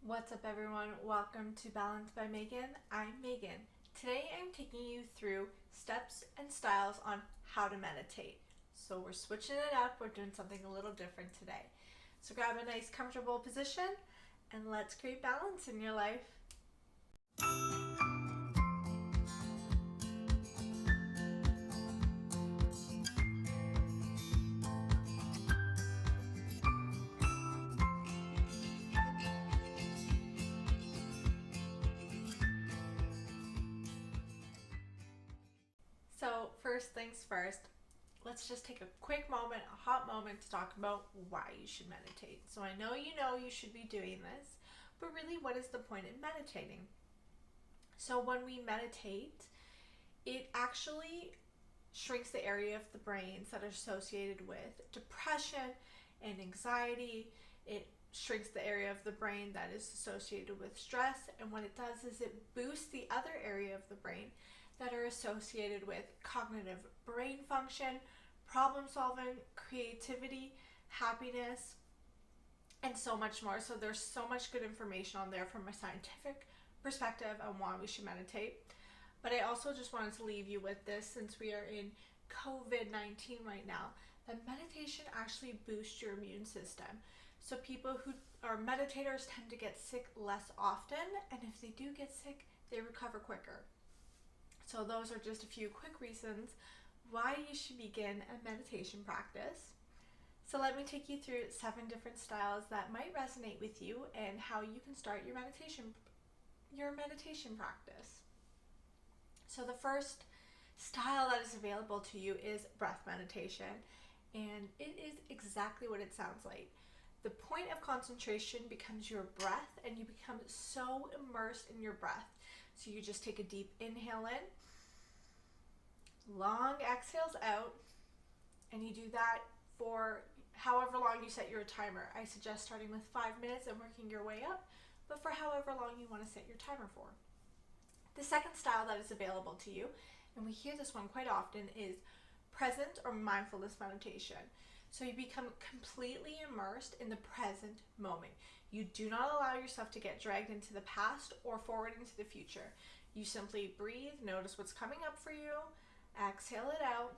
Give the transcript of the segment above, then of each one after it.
What's up everyone? Welcome to Balance by Megan. I'm Megan. Today I'm taking you through steps and styles on how to meditate. So we're switching it up. We're doing something a little different today. So grab a nice comfortable position and let's create balance in your life. So first things first, let's just take a quick moment, a hot moment to talk about why you should meditate. So I know you should be doing this, but really what is the point in meditating? So when we meditate, it actually shrinks the area of the brains that are associated with depression and anxiety. It shrinks the area of the brain that is associated with stress, and what it does is it boosts the other area of the brain that are associated with cognitive brain function, problem solving, creativity, happiness, and so much more. So there's so much good information on there from a scientific perspective on why we should meditate. But I also just wanted to leave you with this, since we are in COVID-19 right now, that meditation actually boosts your immune system. So people who are meditators tend to get sick less often, and if they do get sick, they recover quicker. So those are just a few quick reasons why you should begin a meditation practice. So let me take you through 7 different styles that might resonate with you and how you can start your meditation practice. So the first style that is available to you is breath meditation, and it is exactly what it sounds like. The point of concentration becomes your breath, and you become so immersed in your breath. So you just take a deep inhale in, long exhales out, and you do that for however long you set your timer. I suggest starting with 5 minutes and working your way up, but for however long you want to set your timer for. The second style that is available to you, and we hear this one quite often, is present or mindfulness meditation. So you become completely immersed in the present moment. You do not allow yourself to get dragged into the past or forward into the future. You simply breathe, notice what's coming up for you, exhale it out,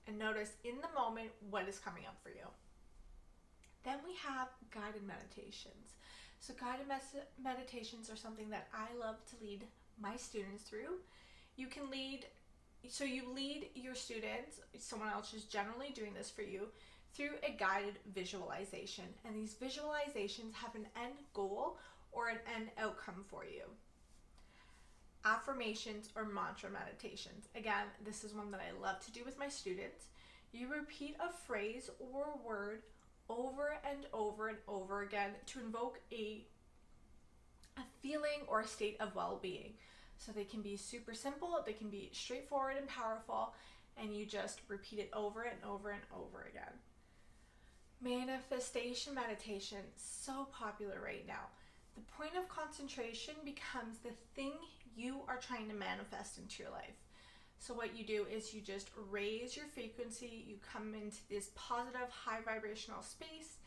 and notice in the moment what is coming up for you. Then we have guided meditations. So guided meditations are something that I love to lead my students through. You lead your students, someone else is generally doing this for you, through a guided visualization. And these visualizations have an end goal or an end outcome for you. Affirmations or mantra meditations. Again, this is one that I love to do with my students. You repeat a phrase or a word over and over and over again to invoke a feeling or a state of well-being. So they can be super simple, they can be straightforward and powerful, and you just repeat it over and over and over again. Manifestation meditation, so popular right now. The point of concentration becomes the thing you are trying to manifest into your life. So what you do is you just raise your frequency, you come into this positive, high vibrational space,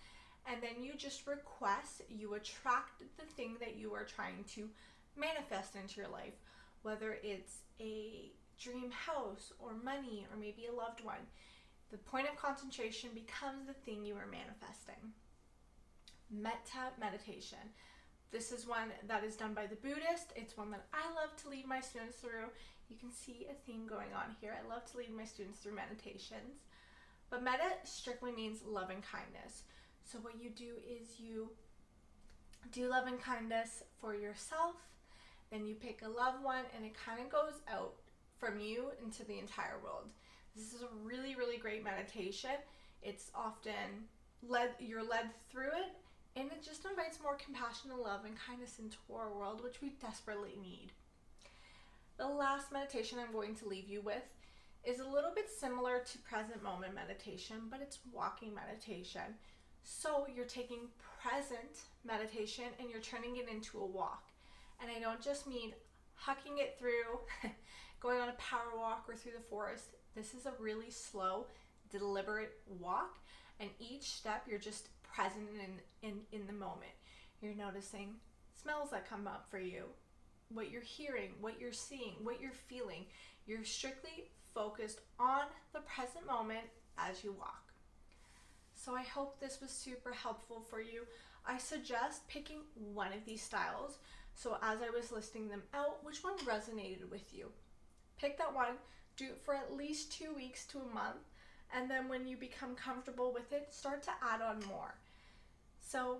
and then you just request, you attract the thing that you are trying to manifest into your life, whether it's a dream house or money or maybe a loved one. The point of concentration becomes the thing you are manifesting. Metta Meditation. This is one that is done by the Buddhist. It's one that I love to lead my students through. You can see a theme going on here. I love to lead my students through meditations. But metta strictly means love and kindness. So what you do is you do love and kindness for yourself, then you pick a loved one, and it kind of goes out from you into the entire world. This is a really, really great meditation. It's often you're led through it, and it just invites more compassion and love and kindness into our world, which we desperately need. The last meditation I'm going to leave you with is a little bit similar to present moment meditation, but it's walking meditation. So you're taking present meditation and you're turning it into a walk. And I don't just mean hucking it through, going on a power walk or through the forest. This is a really slow, deliberate walk, and each step you're just present in the moment. You're noticing smells that come up for you, what you're hearing, what you're seeing, what you're feeling. You're strictly focused on the present moment as you walk. So I hope this was super helpful for you. I suggest picking one of these styles. So as I was listing them out, which one resonated with you? Pick that one, do it for at least 2 weeks to a month, and then when you become comfortable with it, start to add on more. So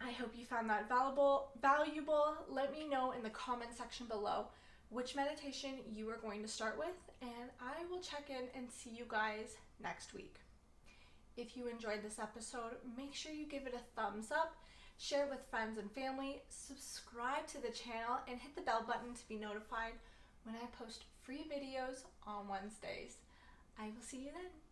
I hope you found that valuable. Let me know in the comment section below which meditation you are going to start with, and I will check in and see you guys next week. If you enjoyed this episode, make sure you give it a thumbs up, share it with friends and family, subscribe to the channel, and hit the bell button to be notified when I post free videos on Wednesdays. I will see you then.